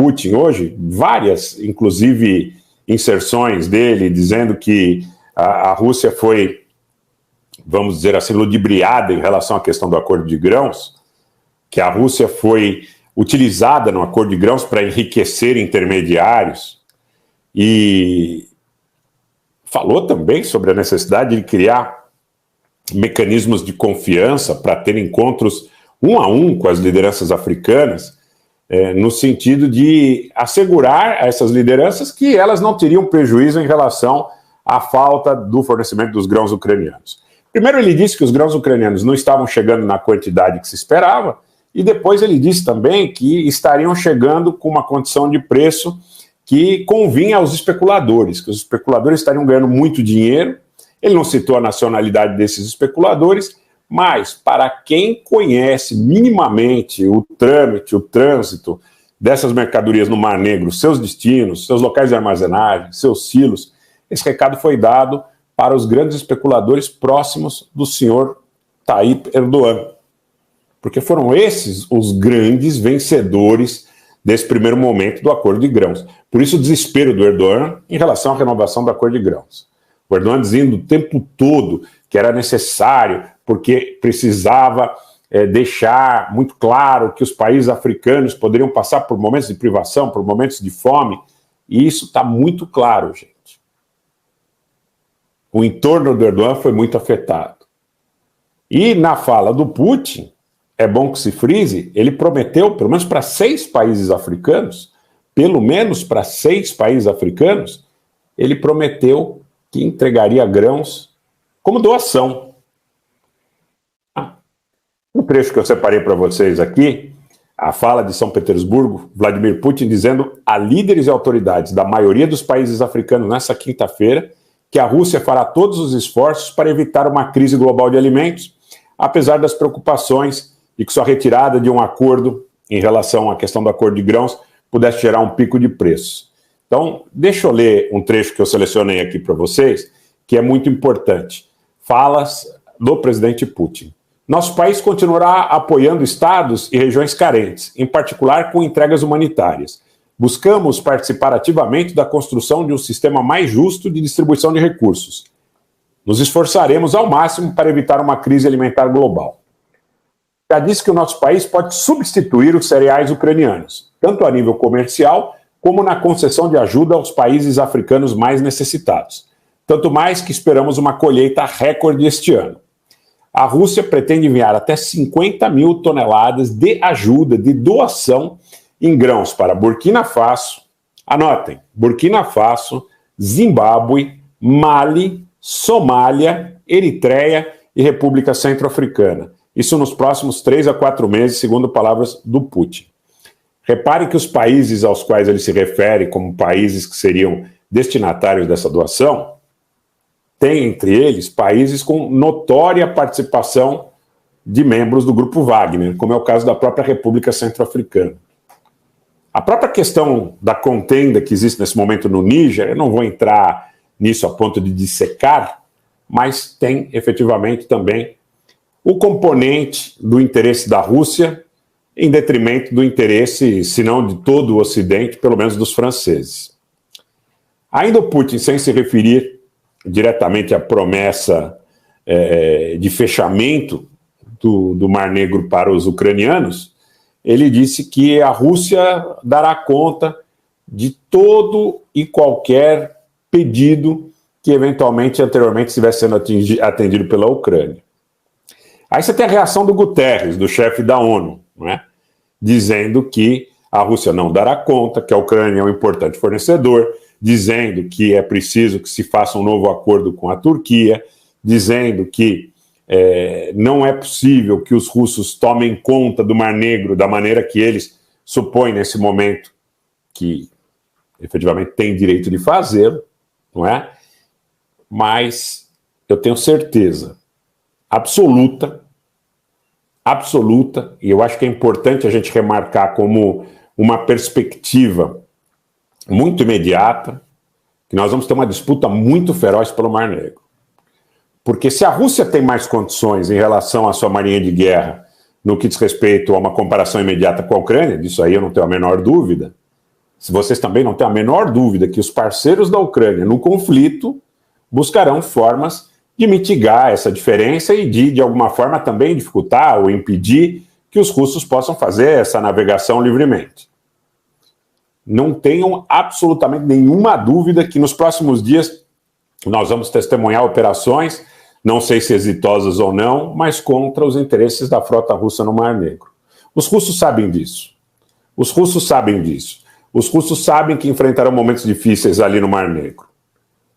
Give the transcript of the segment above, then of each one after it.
Putin hoje, várias, inclusive, inserções dele, dizendo que a Rússia foi, vamos dizer assim, ludibriada em relação à questão do acordo de grãos, que a Rússia foi utilizada no acordo de grãos para enriquecer intermediários, e falou também sobre a necessidade de criar mecanismos de confiança para ter encontros um a um com as lideranças africanas, no sentido de assegurar a essas lideranças que elas não teriam prejuízo em relação à falta do fornecimento dos grãos ucranianos. Primeiro ele disse que os grãos ucranianos não estavam chegando na quantidade que se esperava, e depois ele disse também que estariam chegando com uma condição de preço que convinha aos especuladores, que os especuladores estariam ganhando muito dinheiro. Ele não citou a nacionalidade desses especuladores, mas para quem conhece minimamente o trâmite, o trânsito dessas mercadorias no Mar Negro, seus destinos, seus locais de armazenagem, seus silos, esse recado foi dado para os grandes especuladores próximos do senhor Tayyip Erdogan, porque foram esses os grandes vencedores desse primeiro momento do acordo de grãos. Por isso o desespero do Erdogan em relação à renovação do acordo de grãos. O Erdogan dizendo o tempo todo que era necessário, porque precisava deixar muito claro que os países africanos poderiam passar por momentos de privação, por momentos de fome, e isso está muito claro, gente. O entorno do Erdogan foi muito afetado. E na fala do Putin, é bom que se frise, ele prometeu, pelo menos para 6 países africanos, ele prometeu que entregaria grãos como doação. Um trecho que eu separei para vocês aqui, a fala de São Petersburgo, Vladimir Putin dizendo a líderes e autoridades da maioria dos países africanos nessa quinta-feira que a Rússia fará todos os esforços para evitar uma crise global de alimentos, apesar das preocupações de que sua retirada de um acordo em relação à questão do acordo de grãos pudesse gerar um pico de preços. Então, deixa eu ler um trecho que eu selecionei aqui para vocês, que é muito importante. Falas do presidente Putin. Nosso país continuará apoiando estados e regiões carentes, em particular com entregas humanitárias. Buscamos participar ativamente da construção de um sistema mais justo de distribuição de recursos. Nos esforçaremos ao máximo para evitar uma crise alimentar global. Já disse que o nosso país pode substituir os cereais ucranianos, tanto a nível comercial como na concessão de ajuda aos países africanos mais necessitados. Tanto mais que esperamos uma colheita recorde este ano. A Rússia pretende enviar até 50 mil toneladas de ajuda, de doação em grãos para Burkina Faso, anotem, Burkina Faso, Zimbábue, Mali, Somália, Eritreia e República Centro-Africana. Isso nos próximos 3 a 4 meses, segundo palavras do Putin. Repare que os países aos quais ele se refere como países que seriam destinatários dessa doação, tem entre eles países com notória participação de membros do Grupo Wagner, como é o caso da própria República Centro-Africana. A própria questão da contenda que existe nesse momento no Níger, eu não vou entrar nisso a ponto de dissecar, mas tem efetivamente também o componente do interesse da Rússia em detrimento do interesse, se não de todo o Ocidente, pelo menos dos franceses. Ainda o Putin, sem se referir diretamente à promessa de fechamento do Mar Negro para os ucranianos, ele disse que a Rússia dará conta de todo e qualquer pedido que eventualmente, anteriormente, estivesse sendo atendido pela Ucrânia. Aí você tem a reação do Guterres, do chefe da ONU, não é? Dizendo que a Rússia não dará conta, que a Ucrânia é um importante fornecedor, dizendo que é preciso que se faça um novo acordo com a Turquia, dizendo que não é possível que os russos tomem conta do Mar Negro da maneira que eles supõem nesse momento que efetivamente têm direito de fazê-lo, não é? Mas eu tenho certeza absoluta, e eu acho que é importante a gente remarcar como uma perspectiva muito imediata, que nós vamos ter uma disputa muito feroz pelo Mar Negro. Porque se a Rússia tem mais condições em relação à sua marinha de guerra no que diz respeito a uma comparação imediata com a Ucrânia, disso aí eu não tenho a menor dúvida, Se vocês também não têm a menor dúvida que os parceiros da Ucrânia no conflito buscarão formas de mitigar essa diferença e de alguma forma, também dificultar ou impedir que os russos possam fazer essa navegação livremente. Não tenham absolutamente nenhuma dúvida que nos próximos dias nós vamos testemunhar operações, não sei se exitosas ou não, mas contra os interesses da frota russa no Mar Negro. Os russos sabem disso. Os russos sabem disso. Os russos sabem que enfrentarão momentos difíceis ali no Mar Negro.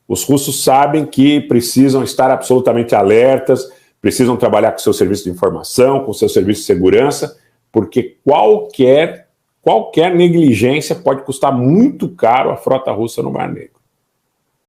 Os russos sabem que precisam estar absolutamente alertas, precisam trabalhar com seu serviço de informação, com seu serviço de segurança, porque qualquer negligência pode custar muito caro à frota russa no Mar Negro.